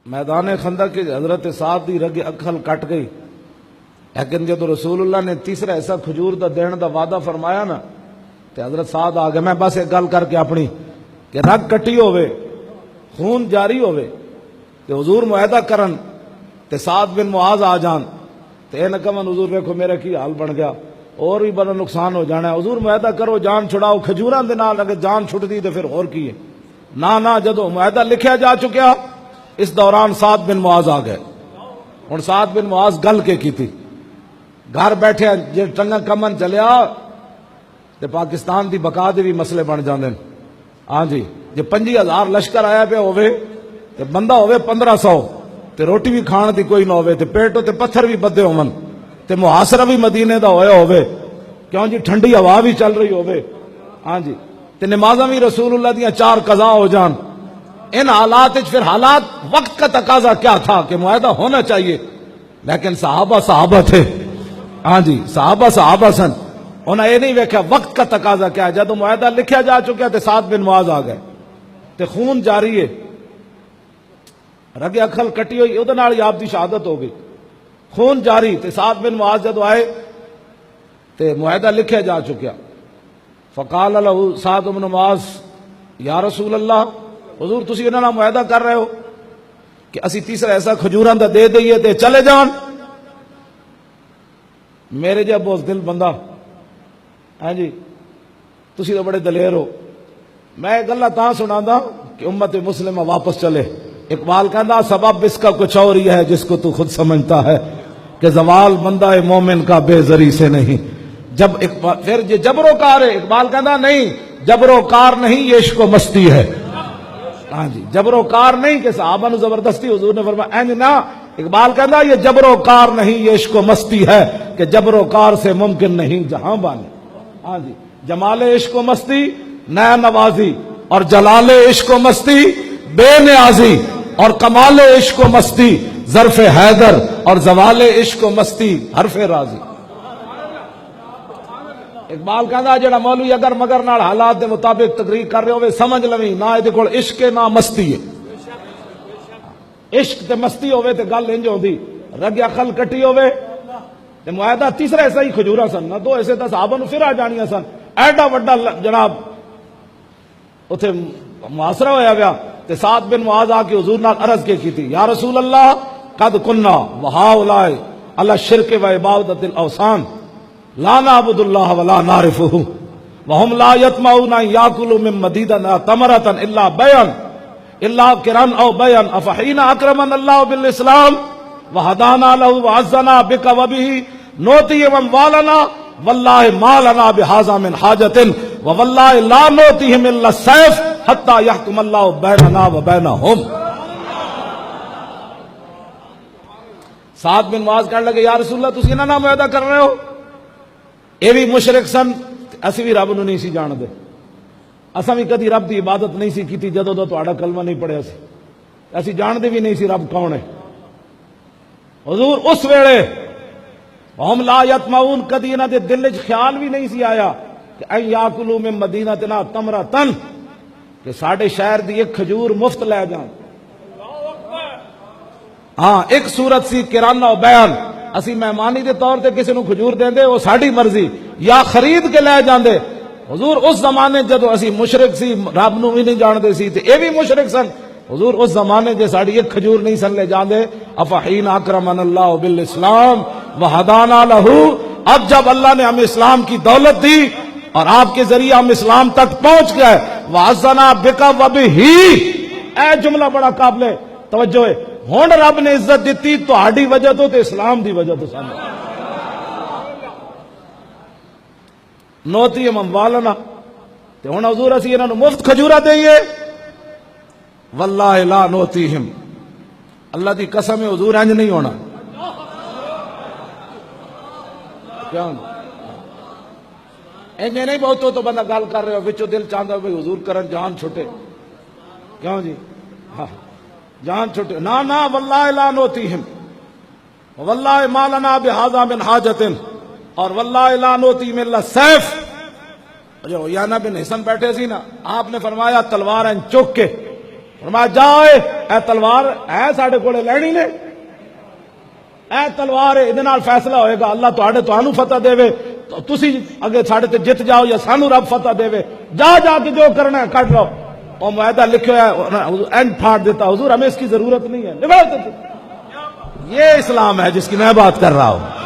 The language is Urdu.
میدان خندق کے حضرت سعد دی رگ اکھل کٹ گئی، لیکن جب رسول اللہ نے تیسرا ایسا کھجور دا دین دا وعدہ فرمایا نا تے حضرت سعد آ گئے. میں بس ایک گل کر کے اپنی کہ رگ کٹی ہوئے خون جاری ہوئے تے حضور معاہدہ کرن تے سعد بن معاذ آ جان تے اے نہ کہن حضور ویکھو میرا کی حال بن گیا، اور بھی بڑا نقصان ہو جانا ہے. حضور معاہدہ کرو جان چھڑاؤ، کھجوراں دے نال اگر جان چھٹ دی تے پھر اور کی ہے. نہ جدو معاہدہ لکھیا جا چکیا اس دوران سعد بن معاذ آ گئے. ہن سعد بن معاذ گل کے کیتی گھر بیٹھے جے ٹنگا کمن چلیا تے پاکستان دی بقا دے بھی مسئلے بن جاندے ہیں. ہاں جی جے 50,000 لشکر آیا پہ ہوئے تے بندہ ہوئے 1500 تے روٹی بھی کھان دی کوئی نہ ہوئے تے پیٹو تے پتھر بھی بدے ہومن تے محاصرہ بھی مدینے دا ہویا ہوئے، کیوں جی ٹھنڈی ہوا بھی چل رہی ہوئے. ہاں جی تے نمازاں بھی رسول اللہ دیاں 4 قضا ہو جان. ان حالات پھر حالات وقت کا تقاضا کیا تھا کہ معاہدہ ہونا چاہیے، لیکن صحابہ تھے. ہاں جی صحابہ سن، انہیں یہ نہیں ویکھا وقت کا تقاضا کیا ہے. جب معاہدہ لکھیا جا چکا تے سعد بن معاذ آ گئے تے خون جاری ہے، رگ اکھل کٹی ہوئی اودے نال ہی آپ دی شہادت ہو گئی، خون جاری. تے سعد بن معاذ جدو آئے تے معاہدہ لکھیا جا چکیا. فقال له سعد بن معاذ یا رسول اللہ، حضور تسی انہاں نال معاہدہ کر رہے ہو کہ اسی تیسرا ایسا کھجوراں دا دے دئیے تے چلے جان. میرے جب بہت دل بندہ ہاں جی تسی تو بڑے دلیر ہو، میں گلا تاں سناندا کہ امت مسلمہ واپس چلے. اقبال کہندا سبب اس کا کچھ اور ہی ہے جس کو تو خود سمجھتا ہے کہ زوال بندہ مومن کا بے زری سے نہیں. جب پھر یہ جبر و کار ہے، اقبال کہندا نہیں جبر و کار نہیں یہ عشق و مستی ہے. ہاں جی جبر و کار نہیں کہ صحابہ نے زبردستی، حضور نے فرمایا اینج نہ. اقبال کہندا یہ جبر و کار نہیں یہ عشق و مستی ہے کہ جبر و کار سے ممکن نہیں جہاں بانی. ہاں جی جمال عشق و مستی نیا نوازی، اور جلال عشق و مستی بے نیازی، اور کمال عشق و مستی ظرف حیدر، اور زوال عشق و مستی حرف راضی. اقبال کہندا جڑا مولوی اگر مگر نال حالات دے مطابق تقریر کر رہے ہوئے سمجھ لویں نہ ادے کول عشق نہ مستی ہے. عشق تے مستی ہوئے تے گل انج ہوندی، رگ عقل کٹی ہوئے تے معاہدہ تیسرا ایسا ہی کھجورا سن نہ دو ایسے تے صحابہ نو پھر آ جانیاں سن. ایڈا وڈا جناب اوتھے محاصرہ ہویا گیا تے سعد بن معاذ آ کے حضور نال عرض کے کیتی یا رسول اللہ قد کننا وہاؤلاء علی الشرک و عبادت الاوثان لا نعبد اللہ ولا نعرفہ وهم لا يطمعون ان ياكلوا من مديدنا تمرة الا بيعا الا قران او بيعا افحين اكرمنا الله بالاسلام وهدانا له وعزنا بك وبه نؤتي اموالنا والله ما لنا بهذا من حاجة والله لا نؤتيهم الا السيف حتى يحكم الله بيننا وبينهم. سعد بن معاذ کہنے لگے یا رسول اللہ تسی انہاں نال معاہدہ کر رہے ہو، اے بھی مشرک سن، اسی بھی رب نو نہیں سی جان دے، اساں بھی کدی رب دی عبادت نہیں سی کیتی جدوں دا تہاڈا کلمہ نہیں پڑھیا سی، اسی جان دے بھی نہیں سی رب کون ہے. حضور اس ویلے ہم لا یطمعون کدی انہاں دے دل وچ خیال بھی نہیں سی آیا کہ ان یاکلوا من مدینتنا تمرۃ کہ ساڈے شہر دی ایک کھجور مفت لے جان. ہاں ایک صورت سی قران و بیان، اسی مہمانی دے طور تے کسی نو کھجور دیندے وہ ساڈی مرضی، یا خرید کے لے جاندے. حضور اس زمانے جدو اسی مشرک سی رب نو بھی نہیں جاندے سی تے اے بھی مشرک سن، حضور اس زمانے جے ساڈی ایک کھجور نہیں سن لے جاندے. افحین اکرمن اللہ بالاسلام وہدانا لہ، اب جب اللہ نے ہمیں اسلام کی دولت دی اور آپ کے ذریعے ہم اسلام تک پہنچ گئے، وعزنا بک وبہ، اے جملہ بڑا قابل توجہ ہے. ہن رب نے عزت دیتی تہاڈی وجہ تو تے اسلام دی وجہ تو سانو. نوتی اموالنا تے ہن حضور اسی انہاں نو مفت کھجورا دئیے. واللہ لا نوتیہم، اللہ دی قسم ہے حضور انج نہیں ہونا. کیوں انج نہیں بہت تو بندہ گل کر رہے ہو وچوں دل چاہندا بھئی حضور کرن جان چھٹے، کیوں جی ہاں جان چھٹے. نہ واللہ لا نوتیہم واللہ ما لنا بہذا من حاجت، اور واللہ لا نوتیہم الا السیف. جو یانا بن حسن بیٹھے سی نا، آپ نے فرمایا تلوار چک کے فرمایا جائے اے تلوار ہے ساڈے کولے لینی نے، اے تلوار ہے، ادھے نال فیصلہ ہوئے گا، اللہ تانوں فتح دے، تسی اگے ساڈے تے جت جاؤ یا سانو رب فتح دے، جا کے جو کرنا ہے کر لو۔ اور معاہدہ لکھو ہے، اینڈ پھاڑ دیتا، حضور ہمیں اس کی ضرورت نہیں ہے، یہ اسلام ہے جس کی میں بات کر رہا ہوں۔